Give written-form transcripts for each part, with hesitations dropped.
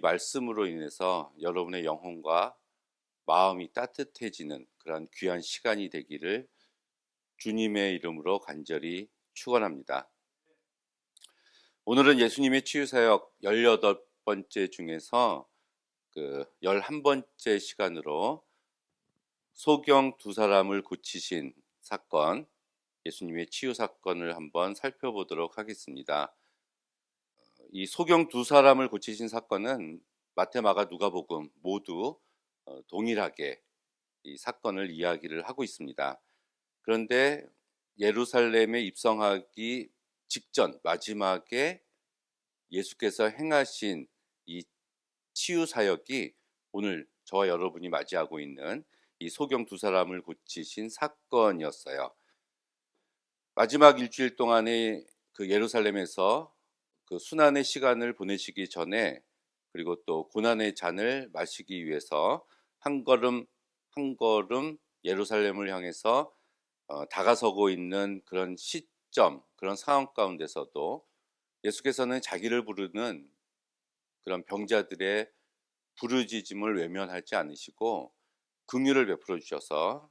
말씀으로 인해서 여러분의 영혼과 마음이 따뜻해지는 그런 귀한 시간이 되기를 주님의 이름으로 간절히 축원합니다. 오늘은 예수님의 치유사역 18번째 중에서 11번째 시간으로 소경 두 사람을 고치신 사건, 예수님의 치유 사건을 한번 살펴보도록 하겠습니다. 이 소경 두 사람을 고치신 사건은 마태, 마가, 누가복음 모두 동일하게 이 사건을 이야기를 하고 있습니다. 그런데 예루살렘에 입성하기 직전 마지막에 예수께서 행하신 이 치유 사역이 오늘 저와 여러분이 맞이하고 있는 이 소경 두 사람을 고치신 사건이었어요. 마지막 일주일 동안의 예루살렘에서 순환의 시간을 보내시기 전에, 그리고 또 고난의 잔을 마시기 위해서 한 걸음 한 걸음 예루살렘을 향해서 다가서고 있는 그런 시점, 그런 상황 가운데서도 예수께서는 자기를 부르는 그런 병자들의 부르짖음을 외면하지 않으시고 긍휼을 베풀어 주셔서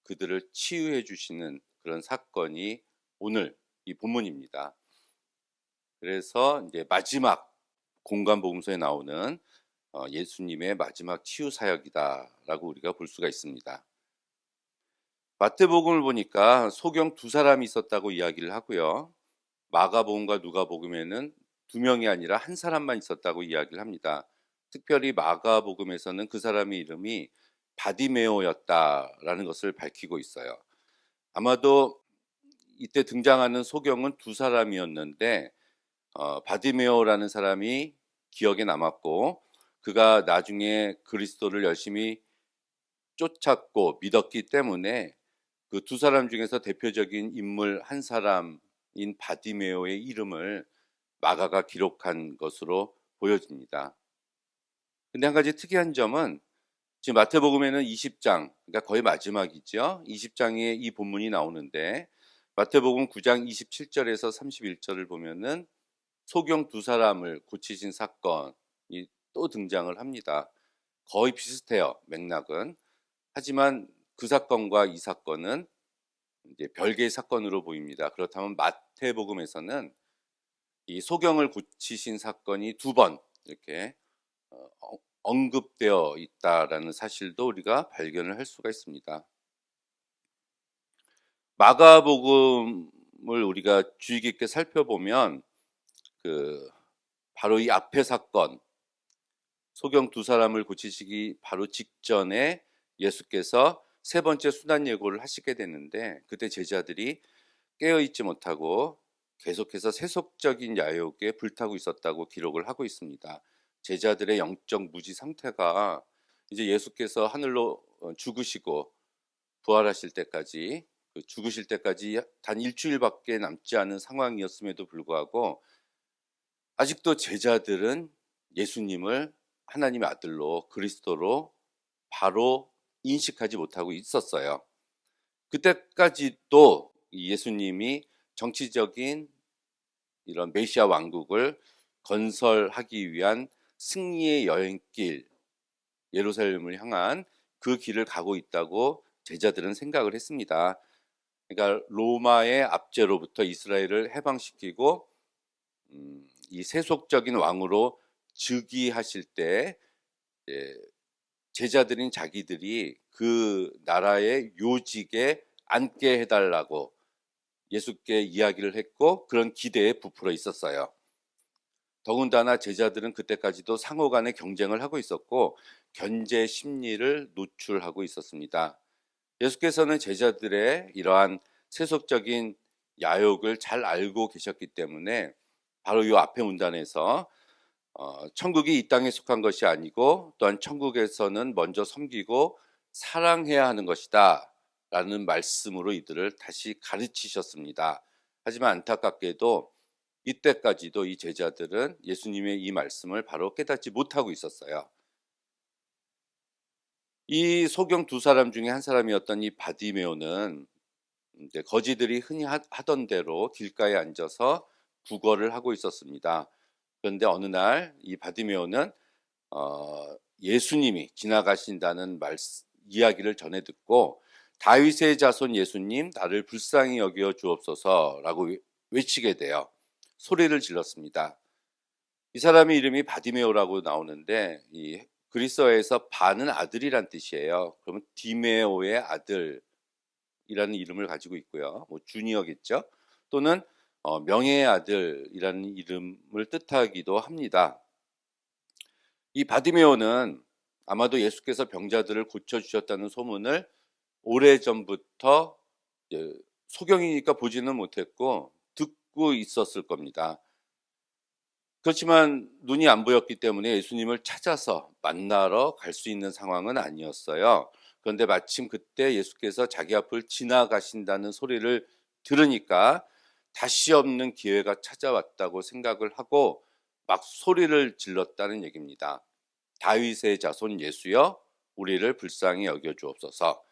그들을 치유해 주시는 그런 사건이 오늘 이 본문입니다. 그래서 이제 마지막 공관복음서에 나오는 예수님의 마지막 치유 사역이다라고 우리가 볼 수가 있습니다. 마태복음을 보니까 소경 두 사람이 있었다고 이야기를 하고요. 마가복음과 누가복음에는 두 명이 아니라 한 사람만 있었다고 이야기를 합니다. 특별히 마가복음에서는 그 사람의 이름이 바디메오였다라는 것을 밝히고 있어요. 아마도 이때 등장하는 소경은 두 사람이었는데 바디메오라는 사람이 기억에 남았고, 그가 나중에 그리스도를 열심히 쫓았고 믿었기 때문에 그 두 사람 중에서 대표적인 인물 한 사람인 바디메오의 이름을 마가가 기록한 것으로 보여집니다. 근데 한 가지 특이한 점은 지금 마태복음에는 20장, 그러니까 거의 마지막이죠. 20장에 이 본문이 나오는데 마태복음 9장 27절에서 31절을 보면은 소경 두 사람을 고치신 사건이 또 등장을 합니다. 거의 비슷해요, 맥락은. 하지만 그 사건과 이 사건은 이제 별개의 사건으로 보입니다. 그렇다면 마태복음에서는 이 소경을 고치신 사건이 두 번 이렇게 언급되어 있다라는 사실도 우리가 발견을 할 수가 있습니다. 마가복음을 우리가 주의 깊게 살펴보면 바로 이 앞의 사건, 소경 두 사람을 고치시기 바로 직전에 예수께서 세 번째 순환 예고를 하시게 됐는데, 그때 제자들이 깨어있지 못하고 계속해서 세속적인 야욕에 불타고 있었다고 기록을 하고 있습니다. 제자들의 영적 무지 상태가 이제 예수께서 하늘로 죽으시고 부활하실 때까지, 죽으실 때까지 단 일주일밖에 남지 않은 상황이었음에도 불구하고 아직도 제자들은 예수님을 하나님의 아들로, 그리스도로 바로 인식하지 못하고 있었어요. 그때까지도 예수님이 정치적인 이런 메시아 왕국을 건설하기 위한 승리의 여행길, 예루살렘을 향한 그 길을 가고 있다고 제자들은 생각을 했습니다. 그러니까 로마의 압제로부터 이스라엘을 해방시키고 이 세속적인 왕으로 즉위하실 때 제자들인 자기들이 그 나라의 요직에 앉게 해달라고 예수께 이야기를 했고, 그런 기대에 부풀어 있었어요. 더군다나 제자들은 그때까지도 상호 간의 경쟁을 하고 있었고 견제 심리를 노출하고 있었습니다. 예수께서는 제자들의 이러한 세속적인 야욕을 잘 알고 계셨기 때문에 바로 이 앞의 문단에서 천국이 이 땅에 속한 것이 아니고 또한 천국에서는 먼저 섬기고 사랑해야 하는 것이다 라는 말씀으로 이들을 다시 가르치셨습니다. 하지만 안타깝게도 이때까지도 이 제자들은 예수님의 이 말씀을 바로 깨닫지 못하고 있었어요. 이 소경 두 사람 중에 한 사람이었던 이 바디메오는 이제 거지들이 흔히 하던 대로 길가에 앉아서 구걸을 하고 있었습니다. 그런데 어느 날 이 바디메오는 예수님이 지나가신다는 이야기를 전해 듣고 다윗의 자손 예수님 나를 불쌍히 여겨 주옵소서라고 외치게 돼요. 소리를 질렀습니다. 이 사람의 이름이 바디메오라고 나오는데 이 그리스어에서 바는 아들이란 뜻이에요. 그러면 디메오의 아들이라는 이름을 가지고 있고요. 뭐 주니어겠죠. 또는 명예의 아들이라는 이름을 뜻하기도 합니다. 이 바디메오는 아마도 예수께서 병자들을 고쳐주셨다는 소문을 오래전부터 소경이니까 보지는 못했고 듣고 있었을 겁니다. 그렇지만 눈이 안 보였기 때문에 예수님을 찾아서 만나러 갈 수 있는 상황은 아니었어요. 그런데 마침 그때 예수께서 자기 앞을 지나가신다는 소리를 들으니까 다시 없는 기회가 찾아왔다고 생각을 하고 막 소리를 질렀다는 얘기입니다. 다윗의 자손 예수여 우리를 불쌍히 여겨 주옵소서.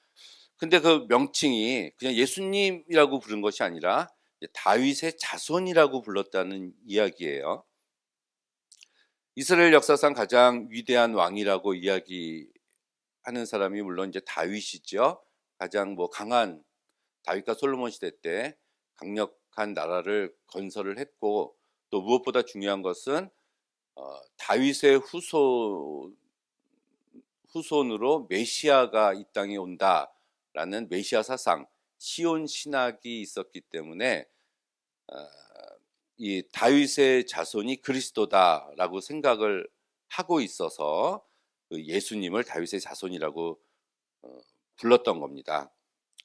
근데 그 명칭이 그냥 예수님이라고 부른 것이 아니라 다윗의 자손이라고 불렀다는 이야기예요. 이스라엘 역사상 가장 위대한 왕이라고 이야기하는 사람이 물론 이제 다윗이죠. 가장 강한 다윗과 솔로몬 시대 때 강력한 나라를 건설을 했고 또 무엇보다 중요한 것은 다윗의 후손으로 메시아가 이 땅에 온다라는 메시아 사상, 시온 신학이 있었기 때문에 이 다윗의 자손이 그리스도다라고 생각을 하고 있어서 그 예수님을 다윗의 자손이라고 불렀던 겁니다.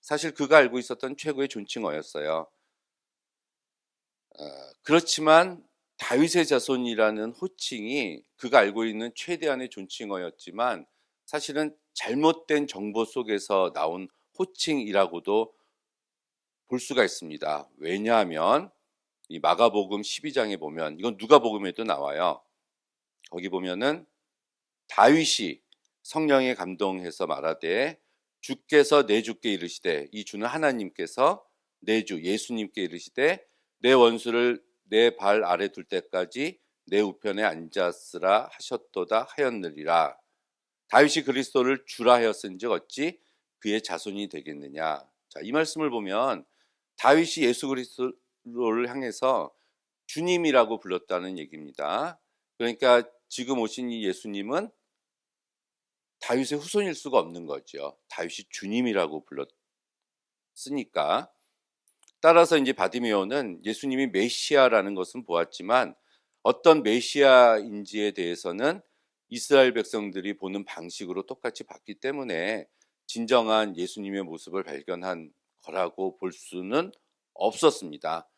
사실 그가 알고 있었던 최고의 존칭어였어요. 그렇지만 다윗의 자손이라는 호칭이 그가 알고 있는 최대한의 존칭어였지만 사실은 잘못된 정보 속에서 나온 호칭이라고도 볼 수가 있습니다. 왜냐하면 이 마가복음 12장에 보면 이건 누가복음에도 나와요. 거기 보면은 다윗이 성령에 감동해서 말하되 주께서 내 주께 이르시되, 이 주는 하나님께서 내 주 예수님께 이르시되 내 원수를 내 발 아래 둘 때까지 내 우편에 앉았으라 하셨도다 하였느니라. 다윗이 그리스도를 주라 하였은즉 어찌 그의 자손이 되겠느냐. 자, 이 말씀을 보면 다윗이 예수 그리스도를 향해서 주님이라고 불렀다는 얘기입니다. 그러니까 지금 오신 이 예수님은 다윗의 후손일 수가 없는 거죠. 다윗이 주님이라고 불렀으니까. 따라서 이제 바디메오는 예수님이 메시아라는 것은 보았지만 어떤 메시아인지에 대해서는 이스라엘 백성들이 보는 방식으로 똑같이 봤기 때문에 진정한 예수님의 모습을 발견한 거라고 볼 수는 없었습니다.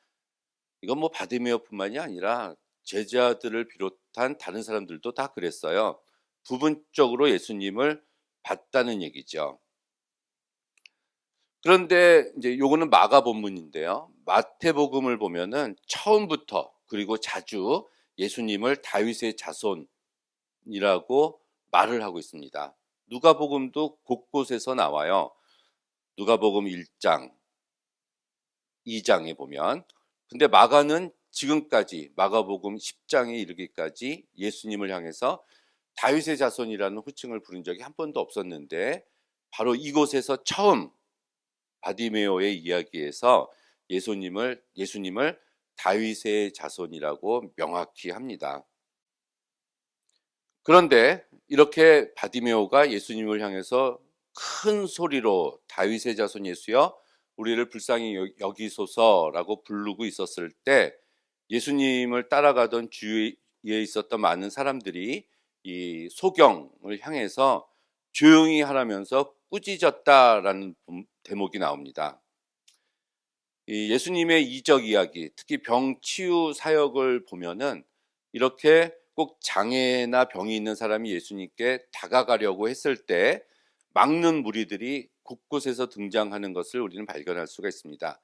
이건 바디메오뿐만이 아니라 제자들을 비롯한 다른 사람들도 다 그랬어요. 부분적으로 예수님을 봤다는 얘기죠. 그런데 이제 요거는 마가복음인데요. 마태복음을 보면은 처음부터 그리고 자주 예수님을 다윗의 자손이라고 말을 하고 있습니다. 누가복음도 곳곳에서 나와요. 누가복음 1장, 2장에 보면. 근데 마가는 지금까지 마가복음 10장에 이르기까지 예수님을 향해서 다윗의 자손이라는 호칭을 부른 적이 한 번도 없었는데 바로 이곳에서 처음 바디메오의 이야기에서 예수님을 다윗의 자손이라고 명확히 합니다. 그런데 이렇게 바디메오가 예수님을 향해서 큰 소리로 다윗의 자손 예수여 우리를 불쌍히 여기소서라고 부르고 있었을 때 예수님을 따라가던 주위에 있었던 많은 사람들이 이 소경을 향해서 조용히 하라면서 꾸짖었다라는 대목이 나옵니다. 이 예수님의 이적 이야기, 특히 병 치유 사역을 보면은 이렇게 꼭 장애나 병이 있는 사람이 예수님께 다가가려고 했을 때 막는 무리들이 곳곳에서 등장하는 것을 우리는 발견할 수가 있습니다.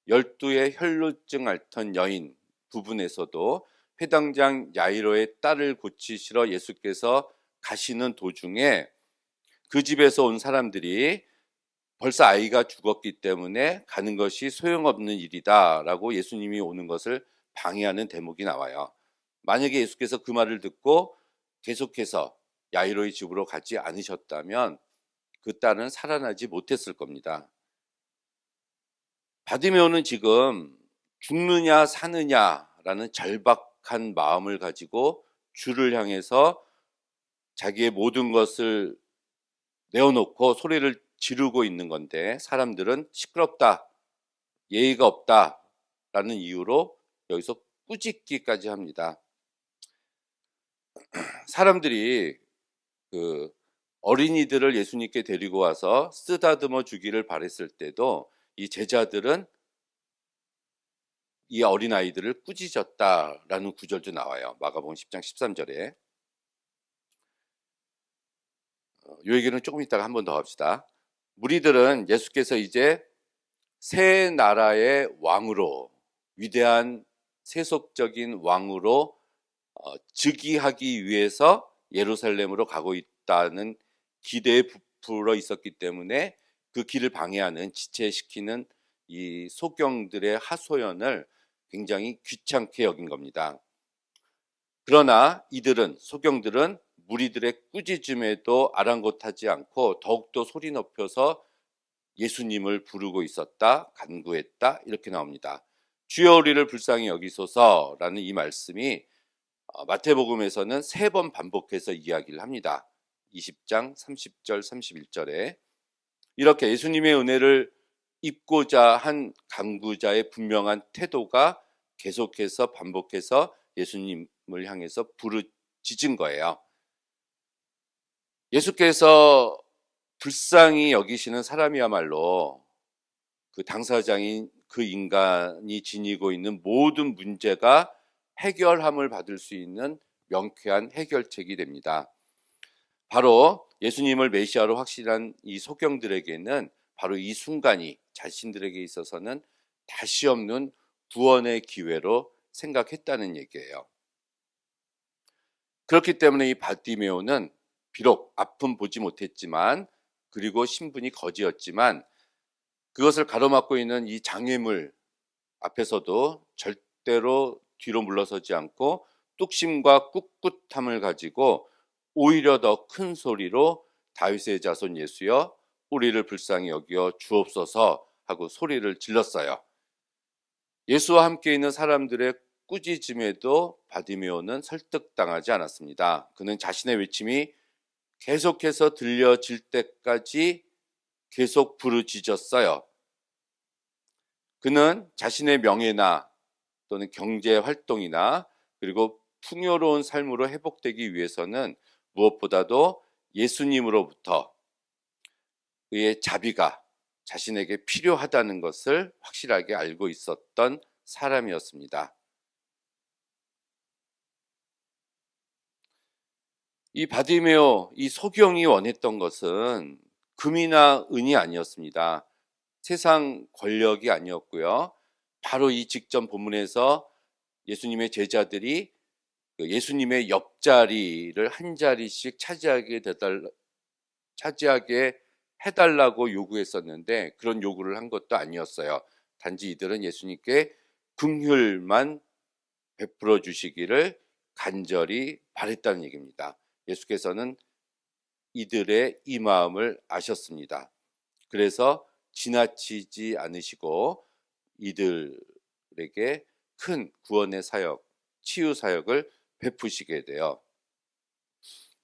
12의 혈루증 앓던 여인 부분에서도 회당장 야이로의 딸을 고치시러 예수께서 가시는 도중에 그 집에서 온 사람들이 벌써 아이가 죽었기 때문에 가는 것이 소용없는 일이다 라고 예수님이 오는 것을 방해하는 대목이 나와요. 만약에 예수께서 그 말을 듣고 계속해서 야이로의 집으로 가지 않으셨다면 그 딸은 살아나지 못했을 겁니다. 바디메오는 지금 죽느냐 사느냐라는 절박한 마음을 가지고 주를 향해서 자기의 모든 것을 내어놓고 소리를 지르고 있는 건데, 사람들은 시끄럽다, 예의가 없다라는 이유로 여기서 꾸짖기까지 합니다. 사람들이 그 어린이들을 예수님께 데리고 와서 쓰다듬어 주기를 바랬을 때도 이 제자들은 이 어린아이들을 꾸짖었다라는 구절도 나와요. 마가복음 10장 13절에. 이 얘기는 조금 이따가 한 번 더 합시다. 무리들은 예수께서 이제 새 나라의 왕으로, 위대한 세속적인 왕으로 즉위하기 위해서 예루살렘으로 가고 있다는 기대에 부풀어 있었기 때문에 그 길을 방해하는, 지체시키는 이 소경들의 하소연을 굉장히 귀찮게 여긴 겁니다. 그러나 이들은, 소경들은 무리들의 꾸짖음에도 아랑곳하지 않고 더욱더 소리 높여서 예수님을 부르고 있었다, 간구했다, 이렇게 나옵니다. 주여 우리를 불쌍히 여기소서라는 이 말씀이 마태복음에서는 3번 반복해서 이야기를 합니다. 20장 30절 31절에 이렇게 예수님의 은혜를 입고자 한 간구자의 분명한 태도가 계속해서 반복해서 예수님을 향해서 부르짖은 거예요. 예수께서 불쌍히 여기시는 사람이야말로 그 당사자인 그 인간이 지니고 있는 모든 문제가 해결함을 받을 수 있는 명쾌한 해결책이 됩니다. 바로 예수님을 메시아로 확신한 이 소경들에게는 바로 이 순간이 자신들에게 있어서는 다시 없는 구원의 기회로 생각했다는 얘기예요. 그렇기 때문에 이 바디메오는 비록 앞은 보지 못했지만, 그리고 신분이 거지였지만, 그것을 가로막고 있는 이 장애물 앞에서도 절대로 뒤로 물러서지 않고 뚝심과 꿋꿋함을 가지고 오히려 더 큰 소리로 다윗의 자손 예수여 우리를 불쌍히 여기어 주옵소서 하고 소리를 질렀어요. 예수와 함께 있는 사람들의 꾸짖음에도 바디메오는 설득당하지 않았습니다. 그는 자신의 외침이 계속해서 들려질 때까지 계속 부르짖었어요. 그는 자신의 명예나 또는 경제 활동이나 그리고 풍요로운 삶으로 회복되기 위해서는 무엇보다도 예수님으로부터 그의 자비가 자신에게 필요하다는 것을 확실하게 알고 있었던 사람이었습니다. 이 바디메오, 이 소경이 원했던 것은 금이나 은이 아니었습니다. 세상 권력이 아니었고요. 바로 이 직전 본문에서 예수님의 제자들이 예수님의 옆자리를 한 자리씩 차지하게 해달라고 요구했었는데, 그런 요구를 한 것도 아니었어요. 단지 이들은 예수님께 긍휼만 베풀어 주시기를 간절히 바랬다는 얘기입니다. 예수께서는 이들의 이 마음을 아셨습니다. 그래서 지나치지 않으시고 이들에게 큰 구원의 사역, 치유 사역을 베푸시게 돼요.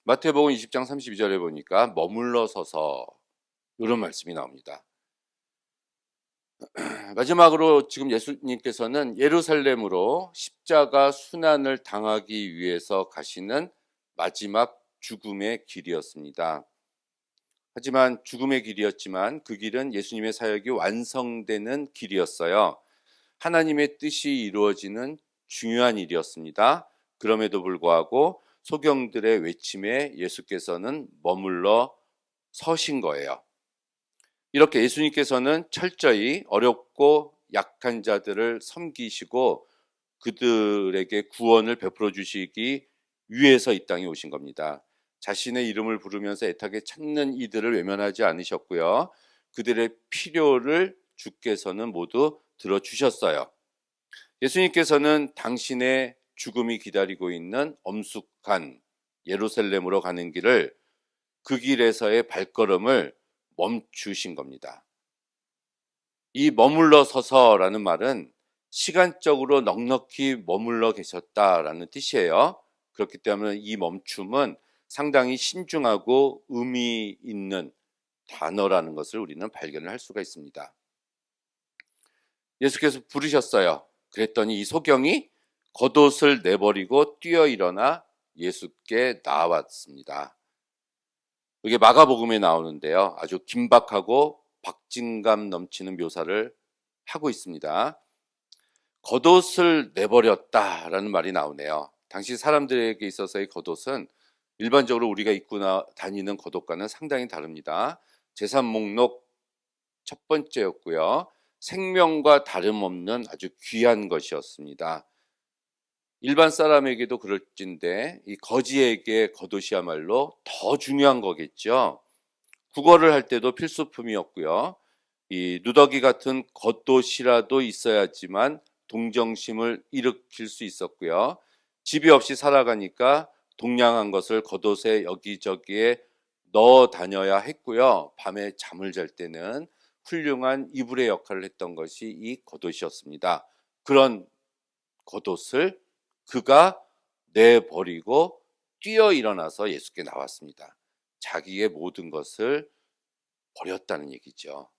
마태복음 20장 32절에 보니까 머물러 서서 이런 말씀이 나옵니다. 마지막으로 지금 예수님께서는 예루살렘으로 십자가 순환을 당하기 위해서 가시는 마지막 죽음의 길이었습니다. 하지만 죽음의 길이었지만 그 길은 예수님의 사역이 완성되는 길이었어요. 하나님의 뜻이 이루어지는 중요한 일이었습니다. 그럼에도 불구하고 소경들의 외침에 예수께서는 머물러 서신 거예요. 이렇게 예수님께서는 철저히 어렵고 약한 자들을 섬기시고 그들에게 구원을 베풀어 주시기 위해서 이 땅에 오신 겁니다. 자신의 이름을 부르면서 애타게 찾는 이들을 외면하지 않으셨고요. 그들의 필요를 주께서는 모두 들어주셨어요. 예수님께서는 당신의 죽음이 기다리고 있는 엄숙한 예루살렘으로 가는 길을 그 길에서의 발걸음을 멈추신 겁니다. 이 머물러 서서라는 말은 시간적으로 넉넉히 머물러 계셨다라는 뜻이에요. 그렇기 때문에 이 멈춤은 상당히 신중하고 의미 있는 단어라는 것을 우리는 발견을 할 수가 있습니다. 예수께서 부르셨어요. 그랬더니 이 소경이 겉옷을 내버리고 뛰어 일어나 예수께 나왔습니다. 이게 마가복음에 나오는데요. 아주 긴박하고 박진감 넘치는 묘사를 하고 있습니다. 겉옷을 내버렸다라는 말이 나오네요. 당시 사람들에게 있어서의 겉옷은 일반적으로 우리가 입고 다니는 겉옷과는 상당히 다릅니다. 제산 목록 첫 번째였고요. 생명과 다름없는 아주 귀한 것이었습니다. 일반 사람에게도 그럴진데 이 거지에게 겉옷이야말로 더 중요한 거겠죠. 국어를 할 때도 필수품이었고요. 이 누더기 같은 겉옷이라도 있어야지만 동정심을 일으킬 수 있었고요. 집이 없이 살아가니까 동량한 것을 겉옷에 여기저기에 넣어 다녀야 했고요. 밤에 잠을 잘 때는 훌륭한 이불의 역할을 했던 것이 이 겉옷이었습니다. 그런 겉옷을 그가 내버리고 뛰어 일어나서 예수께 나왔습니다. 자기의 모든 것을 버렸다는 얘기죠.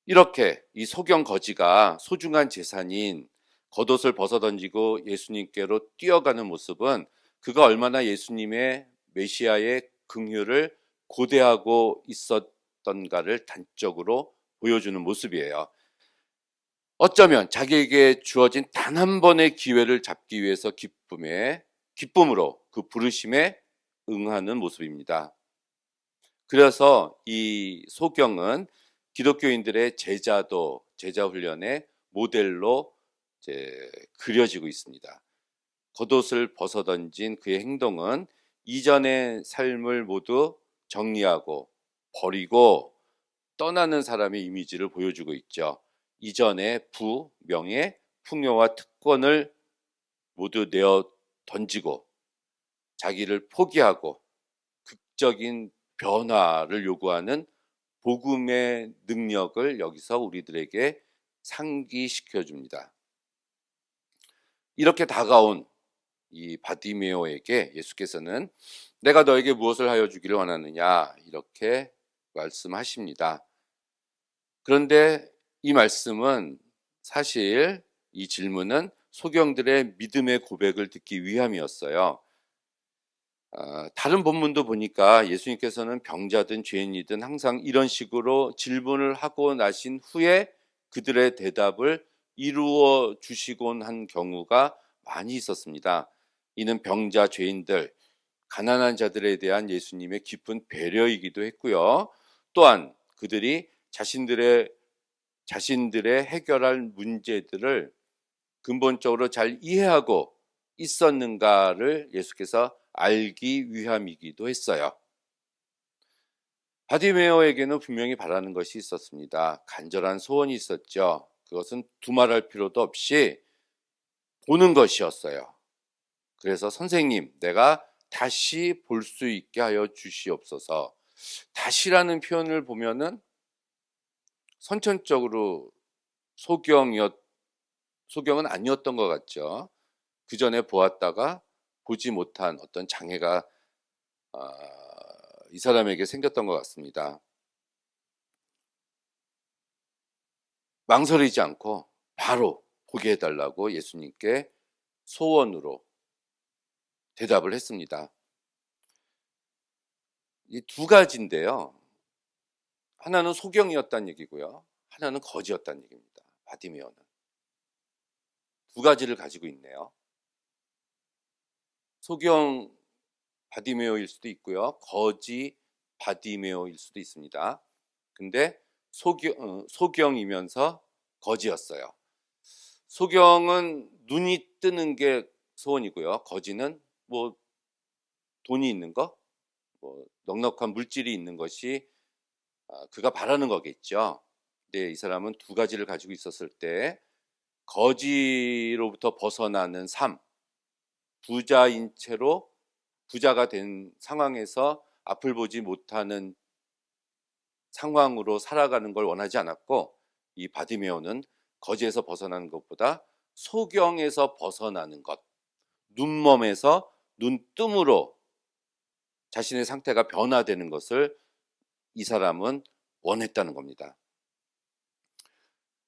이렇게 이 소경 거지가 소중한 재산인 겉옷을 벗어던지고 예수님께로 뛰어가는 모습은 그가 얼마나 예수님의 메시아의 긍휼을 고대하고 있었던가를 단적으로 보여주는 모습이에요. 어쩌면 자기에게 주어진 단 한 번의 기회를 잡기 위해서 기쁨으로 그 부르심에 응하는 모습입니다. 그래서 이 소경은 기독교인들의 제자 훈련의 모델로 이제 그려지고 있습니다. 겉옷을 벗어던진 그의 행동은 이전의 삶을 모두 정리하고 버리고 떠나는 사람의 이미지를 보여주고 있죠. 이전의 부, 명예, 풍요와 특권을 모두 내어 던지고 자기를 포기하고 극적인 변화를 요구하는 복음의 능력을 여기서 우리들에게 상기시켜 줍니다. 이렇게 다가온 이 바디메오에게 예수께서는 내가 너에게 무엇을 하여 주기를 원하느냐 이렇게 말씀하십니다. 그런데 이 말씀은 사실 이 질문은 소경들의 믿음의 고백을 듣기 위함이었어요. 다른 본문도 보니까 예수님께서는 병자든 죄인이든 항상 이런 식으로 질문을 하고 나신 후에 그들의 대답을 이루어 주시곤 한 경우가 많이 있었습니다. 이는 병자, 죄인들, 가난한 자들에 대한 예수님의 깊은 배려이기도 했고요. 또한 그들이 자신들의 해결할 문제들을 근본적으로 잘 이해하고 있었는가를 예수께서 알기 위함이기도 했어요. 바디메오에게는 분명히 바라는 것이 있었습니다. 간절한 소원이 있었죠. 그것은 두말할 필요도 없이 보는 것이었어요. 그래서 선생님, 내가 다시 볼 수 있게 하여 주시옵소서. 다시라는 표현을 보면은 선천적으로 소경은 아니었던 것 같죠. 그 전에 보았다가 보지 못한 어떤 장애가 이 사람에게 생겼던 것 같습니다. 망설이지 않고 바로 보게 해달라고 예수님께 소원으로 대답을 했습니다. 이 두 가지인데요. 하나는 소경이었다는 얘기고요. 하나는 거지였다는 얘기입니다. 바디메오는. 두 가지를 가지고 있네요. 소경 바디메오일 수도 있고요. 거지 바디메오일 수도 있습니다. 근데 소경이면서 거지였어요. 소경은 눈이 뜨는 게 소원이고요. 거지는 뭐 돈이 있는 거, 뭐 넉넉한 물질이 있는 것이 그가 바라는 거겠죠. 근데 이 사람은 두 가지를 가지고 있었을 때 거지로부터 벗어나는 삶, 부자인 채로 부자가 된 상황에서 앞을 보지 못하는 상황으로 살아가는 걸 원하지 않았고, 이 바디메오는 거지에서 벗어나는 것보다 소경에서 벗어나는 것, 눈멈에서 눈뜸으로 자신의 상태가 변화되는 것을 이 사람은 원했다는 겁니다.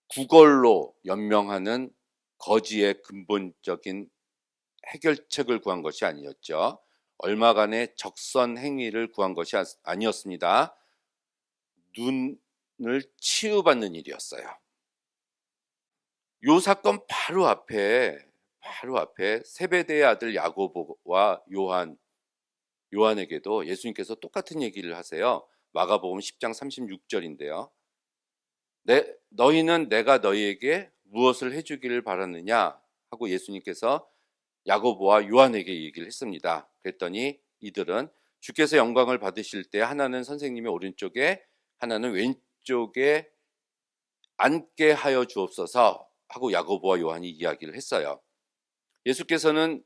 구걸로 연명하는 거지의 근본적인 해결책을 구한 것이 아니었죠. 얼마간의 적선 행위를 구한 것이 아니었습니다. 눈을 치유받는 일이었어요. 요 사건 바로 앞에 세베대의 아들 야고보와 요한에게도 예수님께서 똑같은 얘기를 하세요. 마가복음 10장 36절인데요. 너희는 내가 너희에게 무엇을 해주기를 바라느냐 하고 예수님께서 야고보와 요한에게 얘기를 했습니다. 그랬더니 이들은 주께서 영광을 받으실 때 하나는 선생님의 오른쪽에 하나는 왼쪽에 앉게 하여 주옵소서 하고 야고보와 요한이 이야기를 했어요. 예수께서는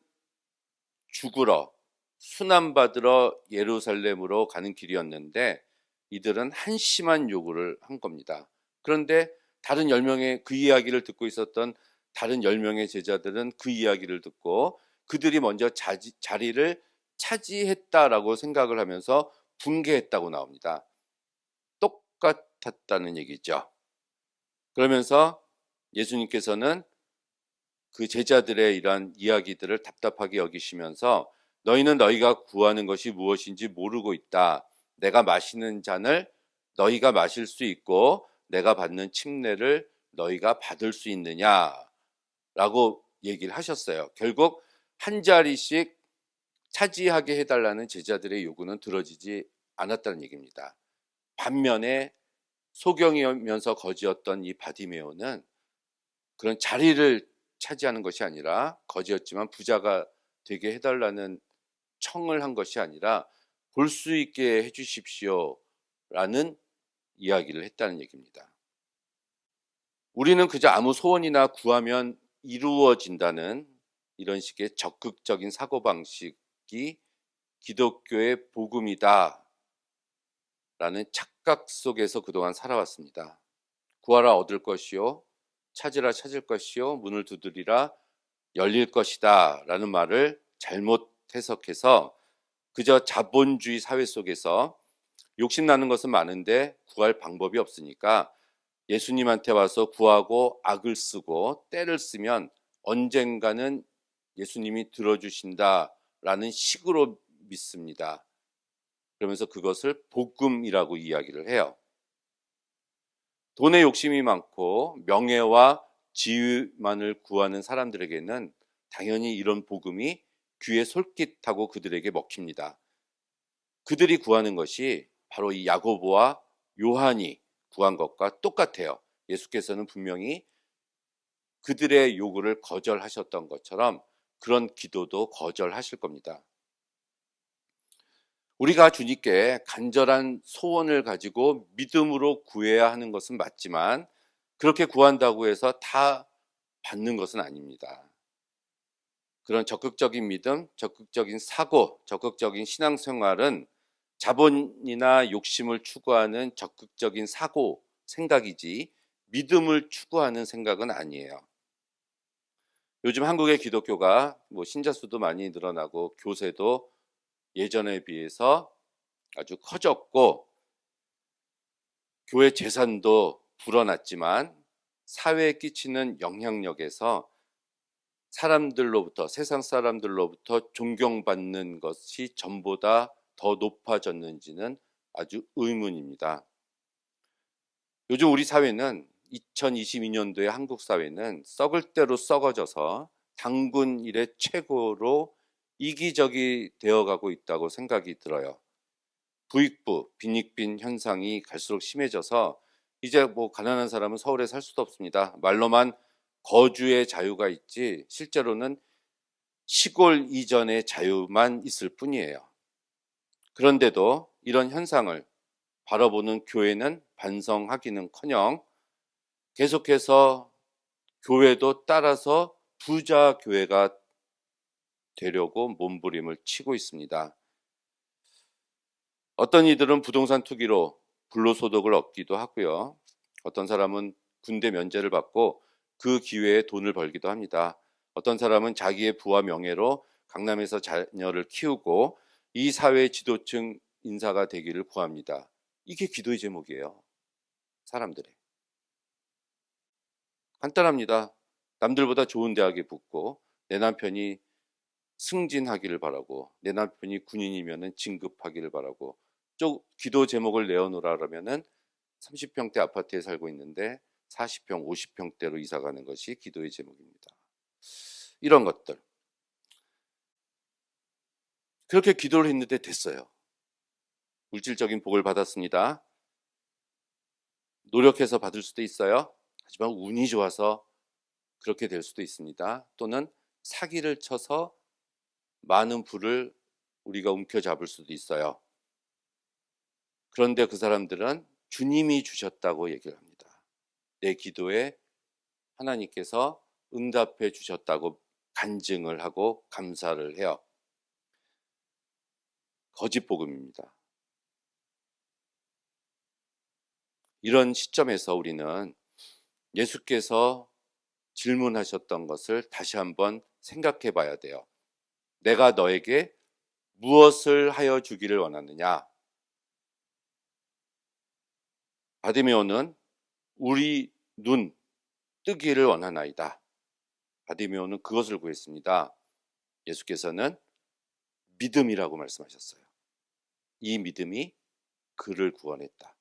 죽으러 순환받으러 예루살렘으로 가는 길이었는데 이들은 한심한 요구를 한 겁니다. 그런데 다른 10명의 그 이야기를 듣고 있었던 다른 10명의 제자들은 그 이야기를 듣고 그들이 먼저 자리를 차지했다라고 생각을 하면서 분개했다고 나옵니다. 똑같았다는 얘기죠. 그러면서 예수님께서는 그 제자들의 이러한 이야기들을 답답하게 여기시면서 너희는 너희가 구하는 것이 무엇인지 모르고 있다. 내가 마시는 잔을 너희가 마실 수 있고 내가 받는 침례를 너희가 받을 수 있느냐라고 얘기를 하셨어요. 결국 한 자리씩 차지하게 해달라는 제자들의 요구는 들어지지 않았다는 얘기입니다. 반면에 소경이면서 거지였던 이 바디메오는 그런 자리를 차지하는 것이 아니라 거지였지만 부자가 되게 해달라는 청을 한 것이 아니라 볼 수 있게 해주십시오라는 이야기를 했다는 얘기입니다. 우리는 그저 아무 소원이나 구하면 이루어진다는 이런 식의 적극적인 사고방식이 기독교의 복음이다 라는 착각 속에서 그동안 살아왔습니다. 구하라 얻을 것이요 찾으라 찾을 것이요 문을 두드리라 열릴 것이다 라는 말을 잘못 해석해서 그저 자본주의 사회 속에서 욕심나는 것은 많은데 구할 방법이 없으니까 예수님한테 와서 구하고 악을 쓰고 때를 쓰면 언젠가는 예수님이 들어주신다라는 식으로 믿습니다. 그러면서 그것을 복음이라고 이야기를 해요. 돈에 욕심이 많고 명예와 지위만을 구하는 사람들에게는 당연히 이런 복음이 귀에 솔깃하고 그들에게 먹힙니다. 그들이 구하는 것이 바로 이 야고보와 요한이 구한 것과 똑같아요. 예수께서는 분명히 그들의 요구를 거절하셨던 것처럼 그런 기도도 거절하실 겁니다. 우리가 주님께 간절한 소원을 가지고 믿음으로 구해야 하는 것은 맞지만 그렇게 구한다고 해서 다 받는 것은 아닙니다. 그런 적극적인 믿음, 적극적인 사고, 적극적인 신앙생활은 자본이나 욕심을 추구하는 적극적인 사고, 생각이지 믿음을 추구하는 생각은 아니에요. 요즘 한국의 기독교가 신자 수도 많이 늘어나고 교세도 예전에 비해서 아주 커졌고 교회 재산도 불어났지만 사회에 끼치는 영향력에서 사람들로부터 세상 사람들로부터 존경받는 것이 전보다 더 높아졌는지는 아주 의문입니다. 요즘 우리 사회는 2022년도의 한국 사회는 썩을 대로 썩어져서 당군 이래 최고로 이기적이 되어가고 있다고 생각이 들어요. 부익부, 빈익빈 현상이 갈수록 심해져서 이제 가난한 사람은 서울에 살 수도 없습니다. 말로만 거주의 자유가 있지 실제로는 시골 이전의 자유만 있을 뿐이에요. 그런데도 이런 현상을 바라보는 교회는 반성하기는커녕 계속해서 교회도 따라서 부자 교회가 되려고 몸부림을 치고 있습니다. 어떤 이들은 부동산 투기로 불로소득을 얻기도 하고요. 어떤 사람은 군대 면제를 받고 그 기회에 돈을 벌기도 합니다. 어떤 사람은 자기의 부와 명예로 강남에서 자녀를 키우고 이 사회의 지도층 인사가 되기를 구합니다. 이게 기도의 제목이에요. 사람들의. 간단합니다. 남들보다 좋은 대학에 붙고 내 남편이 승진하기를 바라고 내 남편이 군인이면 진급하기를 바라고 기도 제목을 내어놓으라 그러면은 30평대 아파트에 살고 있는데 40평, 50평대로 이사 가는 것이 기도의 제목입니다. 이런 것들. 그렇게 기도를 했는데 됐어요. 물질적인 복을 받았습니다. 노력해서 받을 수도 있어요. 하지만 운이 좋아서 그렇게 될 수도 있습니다. 또는 사기를 쳐서 많은 부를 우리가 움켜잡을 수도 있어요. 그런데 그 사람들은 주님이 주셨다고 얘기를 합니다. 내 기도에 하나님께서 응답해 주셨다고 간증을 하고 감사를 해요. 거짓 복음입니다. 이런 시점에서 우리는 예수께서 질문하셨던 것을 다시 한번 생각해 봐야 돼요. 내가 너에게 무엇을 하여 주기를 원하느냐? 바디메오는 우리 눈 뜨기를 원하나이다. 바디메오는 그것을 구했습니다. 예수께서는 믿음이라고 말씀하셨어요. 이 믿음이 그를 구원했다.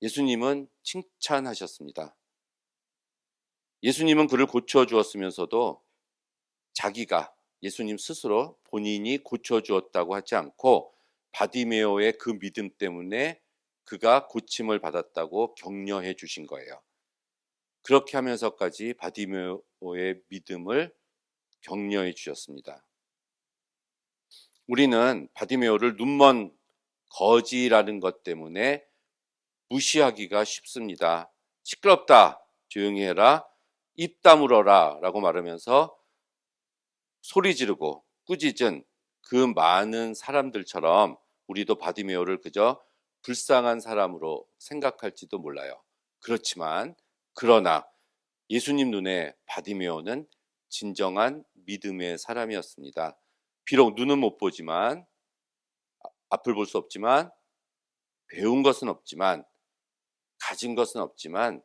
예수님은 칭찬하셨습니다. 예수님은 그를 고쳐주었으면서도 자기가 예수님 스스로 본인이 고쳐주었다고 하지 않고 바디메오의 그 믿음 때문에 그가 고침을 받았다고 격려해 주신 거예요. 그렇게 하면서까지 바디메오의 믿음을 격려해 주셨습니다. 우리는 바디메오를 눈먼 거지라는 것 때문에 무시하기가 쉽습니다. 시끄럽다, 조용히 해라, 입 다물어라 라고 말하면서 소리 지르고 꾸짖은 그 많은 사람들처럼 우리도 바디메오를 그저 불쌍한 사람으로 생각할지도 몰라요. 그러나 예수님 눈에 바디메오는 진정한 믿음의 사람이었습니다. 비록 눈은 못 보지만, 앞을 볼 수 없지만, 배운 것은 없지만, 가진 것은 없지만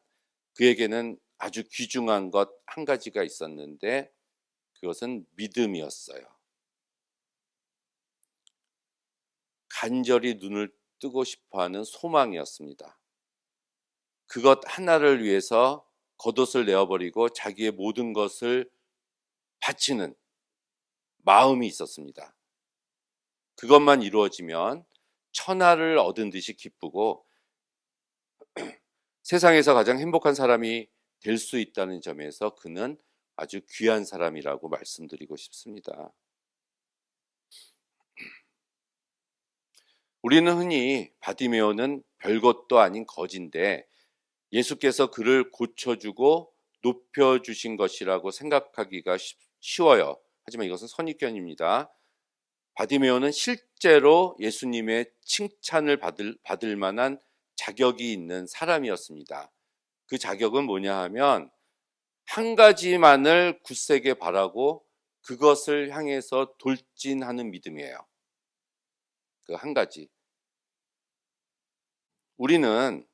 그에게는 아주 귀중한 것 한 가지가 있었는데 그것은 믿음이었어요. 간절히 눈을 뜨고 싶어하는 소망이었습니다. 그것 하나를 위해서 겉옷을 내어버리고 자기의 모든 것을 바치는 마음이 있었습니다. 그것만 이루어지면 천하를 얻은 듯이 기쁘고 세상에서 가장 행복한 사람이 될 수 있다는 점에서 그는 아주 귀한 사람이라고 말씀드리고 싶습니다. 우리는 흔히 바디메오는 별것도 아닌 거지인데 예수께서 그를 고쳐주고 높여주신 것이라고 생각하기가 쉬워요. 하지만 이것은 선입견입니다. 바디메오는 실제로 예수님의 칭찬을 받을 만한 자격이 있는 사람이었습니다. 그 자격은 뭐냐 하면 한 가지만을 굳세게 바라고 그것을 향해서 돌진하는 믿음이에요. 그 한 가지. 우리는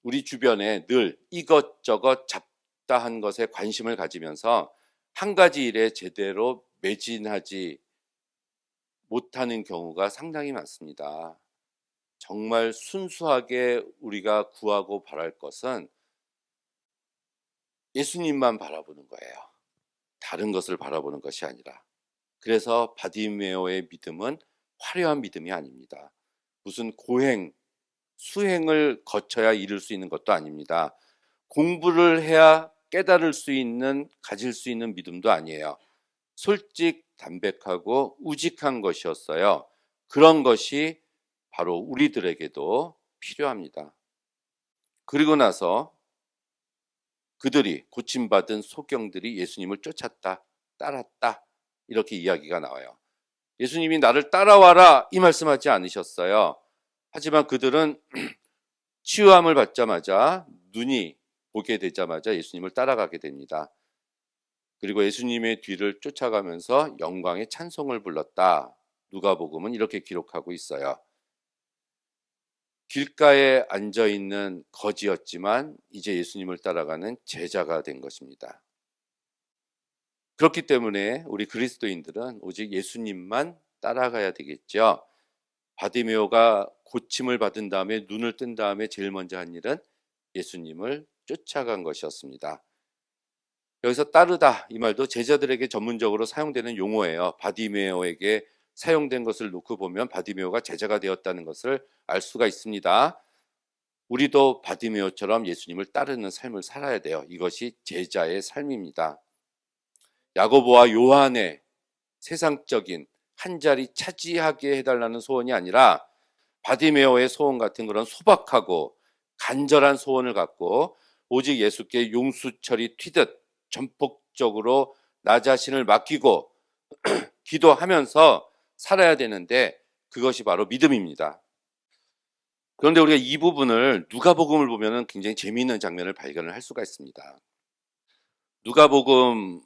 우리 주변에 늘 이것저것 잡다한 것에 관심을 가지면서 한 가지 일에 제대로 매진하지 못하는 경우가 상당히 많습니다. 정말 순수하게 우리가 구하고 바랄 것은 예수님만 바라보는 거예요. 다른 것을 바라보는 것이 아니라. 그래서 바디메오의 믿음은 화려한 믿음이 아닙니다. 무슨 고행, 수행을 거쳐야 이룰 수 있는 것도 아닙니다. 공부를 해야 깨달을 수 있는, 가질 수 있는 믿음도 아니에요. 솔직, 담백하고 우직한 것이었어요. 그런 것이 바로 우리들에게도 필요합니다. 그리고 나서 그들이 고침받은 소경들이 예수님을 쫓았다. 따랐다. 이렇게 이야기가 나와요. 예수님이 나를 따라와라 이 말씀하지 않으셨어요. 하지만 그들은 치유함을 받자마자 눈이 보게 되자마자 예수님을 따라가게 됩니다. 그리고 예수님의 뒤를 쫓아가면서 영광의 찬송을 불렀다. 누가복음은 이렇게 기록하고 있어요. 길가에 앉아있는 거지였지만 이제 예수님을 따라가는 제자가 된 것입니다. 그렇기 때문에 우리 그리스도인들은 오직 예수님만 따라가야 되겠죠. 바디메오가 고침을 받은 다음에 눈을 뜬 다음에 제일 먼저 한 일은 예수님을 쫓아간 것이었습니다. 여기서 따르다 이 말도 제자들에게 전문적으로 사용되는 용어예요. 바디메오에게 사용된 것을 놓고 보면 바디메오가 제자가 되었다는 것을 알 수가 있습니다. 우리도 바디메오처럼 예수님을 따르는 삶을 살아야 돼요. 이것이 제자의 삶입니다. 야고보와 요한의 세상적인 한 자리 차지하게 해달라는 소원이 아니라 바디메오의 소원 같은 그런 소박하고 간절한 소원을 갖고 오직 예수께 용수철이 튀듯 전폭적으로 나 자신을 맡기고 기도하면서 살아야 되는데 그것이 바로 믿음입니다. 그런데 우리가 이 부분을 누가복음을 보면 굉장히 재미있는 장면을 발견을 할 수가 있습니다. 누가복음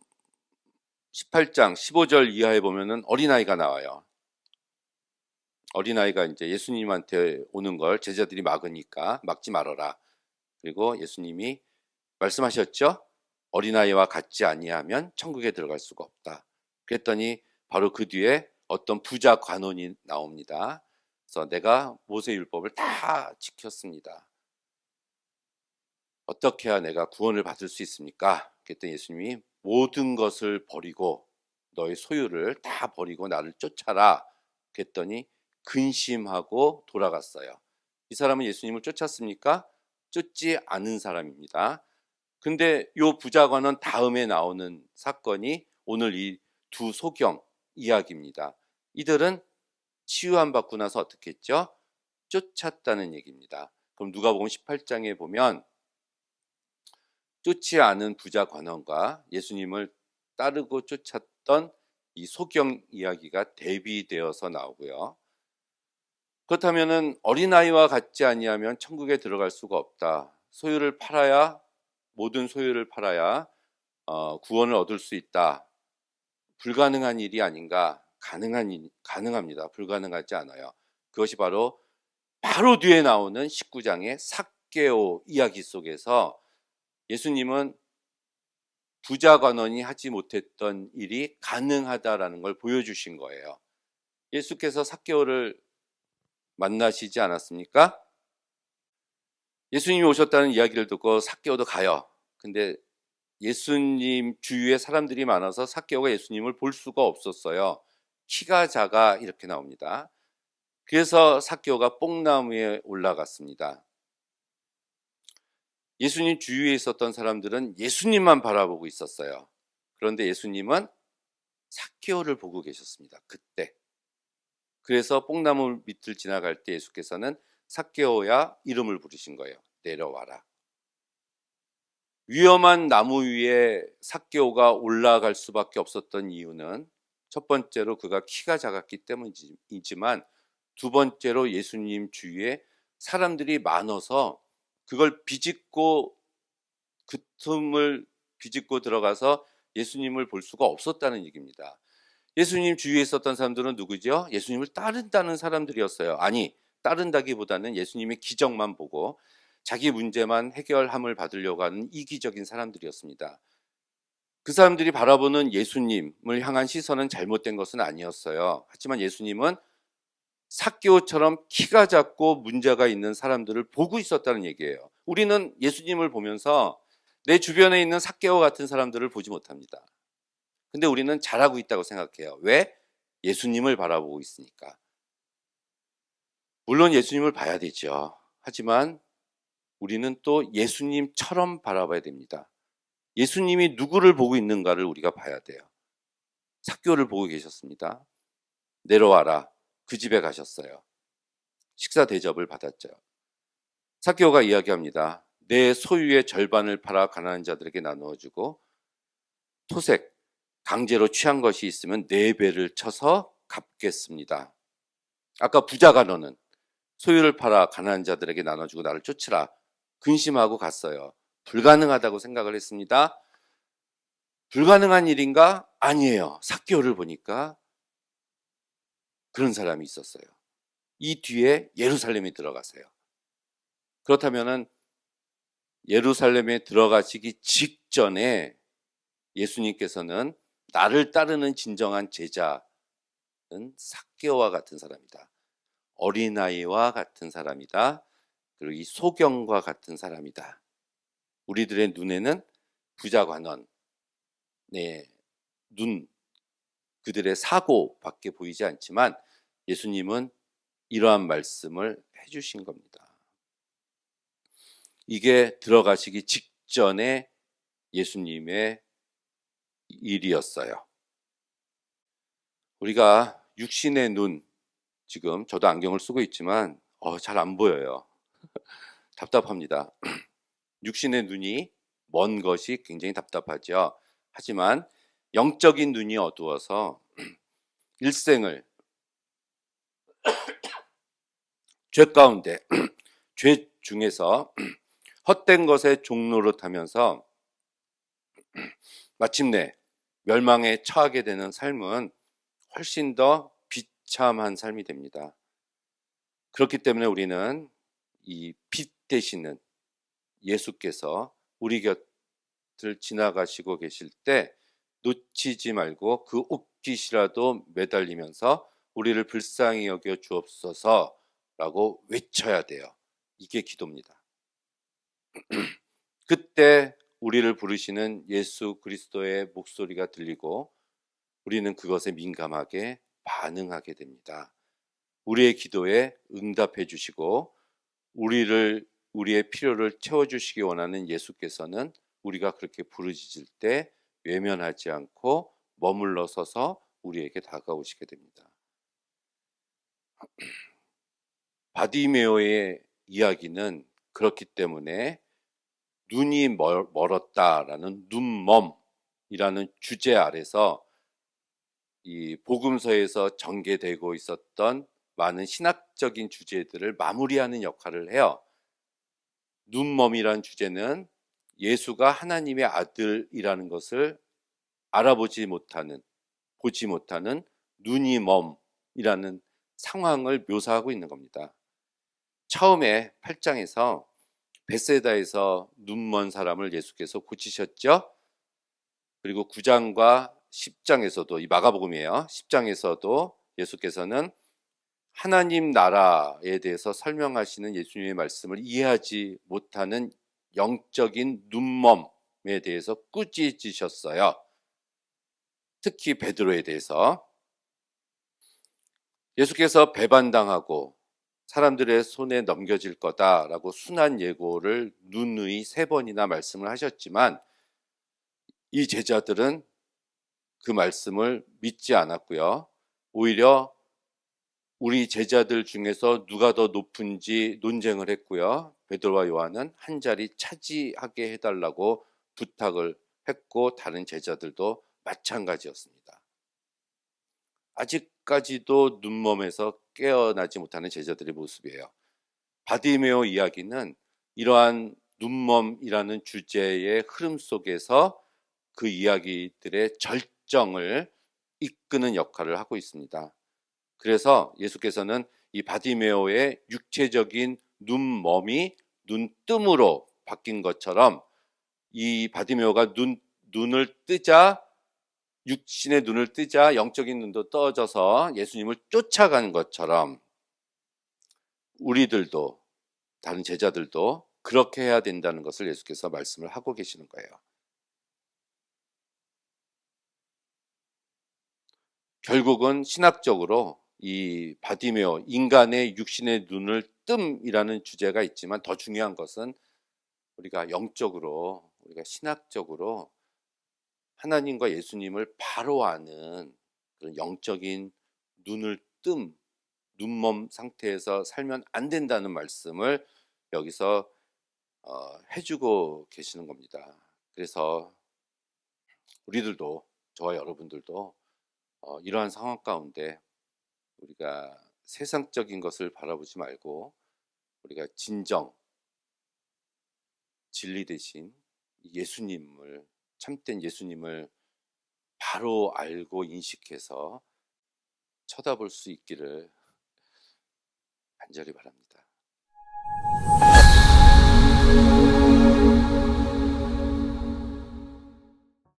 18장 15절 이하에 보면은 어린아이가 나와요. 어린아이가 이제 예수님한테 오는 걸 제자들이 막으니까 막지 말아라. 그리고 예수님이 말씀하셨죠? 어린아이와 같지 아니하면 천국에 들어갈 수가 없다. 그랬더니 바로 그 뒤에 어떤 부자 관원이 나옵니다. 그래서 내가 모세율법을 다 지켰습니다. 어떻게 해야 내가 구원을 받을 수 있습니까? 그랬더니 예수님이 모든 것을 버리고 너의 소유를 다 버리고 나를 쫓아라. 그랬더니 근심하고 돌아갔어요. 이 사람은 예수님을 쫓았습니까? 쫓지 않은 사람입니다. 근데 요 부자관은 다음에 나오는 사건이 오늘 이 두 소경 이야기입니다. 이들은 치유함 받고 나서 어떻게 했죠? 쫓았다는 얘기입니다. 그럼 누가복음 18장에 보면 쫓지 않은 부자 관원과 예수님을 따르고 쫓았던 이 소경 이야기가 대비되어서 나오고요. 그렇다면은 어린아이와 같지 아니하면 천국에 들어갈 수가 없다. 소유를 팔아야 모든 소유를 팔아야 구원을 얻을 수 있다. 불가능한 일이 아닌가? 가능합니다. 불가능하지 않아요. 그것이 바로 뒤에 나오는 19장의 삭개오 이야기 속에서 예수님은 부자 관원이 하지 못했던 일이 가능하다라는 걸 보여주신 거예요. 예수께서 삭개오를 만나시지 않았습니까? 예수님이 오셨다는 이야기를 듣고 삭개오도 가요. 근데 예수님 주위에 사람들이 많아서 삭개오가 예수님을 볼 수가 없었어요. 키가 작아 이렇게 나옵니다. 그래서 삭개오가 뽕나무에 올라갔습니다. 예수님 주위에 있었던 사람들은 예수님만 바라보고 있었어요. 그런데 예수님은 삭개오를 보고 계셨습니다. 그때. 그래서 뽕나무 밑을 지나갈 때 예수께서는 삭개오야 이름을 부르신 거예요. 내려와라. 위험한 나무 위에 삭개오가 올라갈 수밖에 없었던 이유는 첫 번째로 그가 키가 작았기 때문이지만 두 번째로 예수님 주위에 사람들이 많아서 그걸 비집고 그 틈을 비집고 들어가서 예수님을 볼 수가 없었다는 얘기입니다. 예수님 주위에 있었던 사람들은 누구죠? 예수님을 따른다는 사람들이었어요. 아니, 따른다기보다는 예수님의 기적만 보고 자기 문제만 해결함을 받으려고 하는 이기적인 사람들이었습니다. 그 사람들이 바라보는 예수님을 향한 시선은 잘못된 것은 아니었어요. 하지만 예수님은 삭개오처럼 키가 작고 문제가 있는 사람들을 보고 있었다는 얘기예요. 우리는 예수님을 보면서 내 주변에 있는 삭개오 같은 사람들을 보지 못합니다. 근데 우리는 잘하고 있다고 생각해요. 왜? 예수님을 바라보고 있으니까. 물론 예수님을 봐야 되죠. 하지만 우리는 또 예수님처럼 바라봐야 됩니다. 예수님이 누구를 보고 있는가를 우리가 봐야 돼요. 삭개오를 보고 계셨습니다. 내려와라. 그 집에 가셨어요. 식사 대접을 받았죠. 삭개오가 이야기합니다. 내 소유의 절반을 팔아 가난한 자들에게 나누어주고 토색, 강제로 취한 것이 있으면 4배를 쳐서 갚겠습니다. 아까 부자가 너는 소유를 팔아 가난한 자들에게 나눠주고 나를 쫓으라. 근심하고 갔어요. 불가능하다고 생각을 했습니다. 불가능한 일인가? 아니에요. 삭개오를 보니까 그런 사람이 있었어요. 이 뒤에 예루살렘에 들어가세요. 그렇다면은 예루살렘에 들어가시기 직전에 예수님께서는 나를 따르는 진정한 제자는 삭개오와 같은 사람이다. 어린아이와 같은 사람이다. 그리고 이 소경과 같은 사람이다. 우리들의 눈에는 부자 관원의 눈, 그들의 사고밖에 보이지 않지만 예수님은 이러한 말씀을 해주신 겁니다. 이게 들어가시기 직전에 예수님의 일이었어요. 우리가 육신의 눈, 지금 저도 안경을 쓰고 있지만 잘 안 보여요. 답답합니다. 육신의 눈이 먼 것이 굉장히 답답하죠. 하지만 영적인 눈이 어두워서 일생을 죄 가운데 죄 중에서 헛된 것의 종로로 타면서 마침내 멸망에 처하게 되는 삶은 훨씬 더 비참한 삶이 됩니다. 그렇기 때문에 우리는 이 빛 되시는 예수께서 우리 곁을 지나가시고 계실 때 놓치지 말고 그 옷깃이라도 매달리면서 우리를 불쌍히 여겨 주옵소서라고 외쳐야 돼요. 이게 기도입니다. 그때 우리를 부르시는 예수 그리스도의 목소리가 들리고 우리는 그것에 민감하게 반응하게 됩니다. 우리의 기도에 응답해 주시고 우리의 필요를 채워주시기 원하는 예수께서는 우리가 그렇게 부르짖을 때 외면하지 않고 머물러 서서 우리에게 다가오시게 됩니다. 바디메오의 이야기는 그렇기 때문에 눈이 멀었다라는 눈멈이라는 주제 아래서 이 복음서에서 전개되고 있었던 많은 신학적인 주제들을 마무리하는 역할을 해요. 눈멈이란 주제는 예수가 하나님의 아들이라는 것을 알아보지 못하는, 보지 못하는 눈이 멈이라는 상황을 묘사하고 있는 겁니다. 처음에 8장에서 벳세다에서 눈먼 사람을 예수께서 고치셨죠. 그리고 9장과 10장에서도, 이 마가복음이에요. 10장에서도 예수께서는 하나님 나라에 대해서 설명하시는 예수님의 말씀을 이해하지 못하는 영적인 눈멈에 대해서 꾸짖으셨어요. 특히 베드로에 대해서. 예수께서 배반당하고 사람들의 손에 넘겨질 거다라고 순한 예고를 누누이 3번이나 말씀을 하셨지만 이 제자들은 그 말씀을 믿지 않았고요. 오히려 우리 제자들 중에서 누가 더 높은지 논쟁을 했고요. 베드로와 요한은 한 자리 차지하게 해달라고 부탁을 했고 다른 제자들도 마찬가지였습니다. 아직까지도 눈멈에서 깨어나지 못하는 제자들의 모습이에요. 바디메오 이야기는 이러한 눈멈이라는 주제의 흐름 속에서 그 이야기들의 절정을 이끄는 역할을 하고 있습니다. 그래서 예수께서는 이 바디메오의 육체적인 눈멈이 눈뜸으로 바뀐 것처럼 이 바디메오가 눈을 뜨자 육신의 눈을 뜨자 영적인 눈도 떠져서 예수님을 쫓아가는 것처럼 우리들도 다른 제자들도 그렇게 해야 된다는 것을 예수께서 말씀을 하고 계시는 거예요. 결국은 신학적으로 이 바디메오, 인간의 육신의 눈을 뜸이라는 주제가 있지만 더 중요한 것은 우리가 영적으로, 우리가 신학적으로 하나님과 예수님을 바로 아는 그런 영적인 눈을 눈먼 상태에서 살면 안 된다는 말씀을 여기서 해주고 계시는 겁니다. 그래서 우리들도 저와 여러분들도 이러한 상황 가운데 우리가 세상적인 것을 바라보지 말고 우리가 진정, 진리 대신 예수님을, 참된 예수님을 바로 알고 인식해서 쳐다볼 수 있기를 간절히 바랍니다.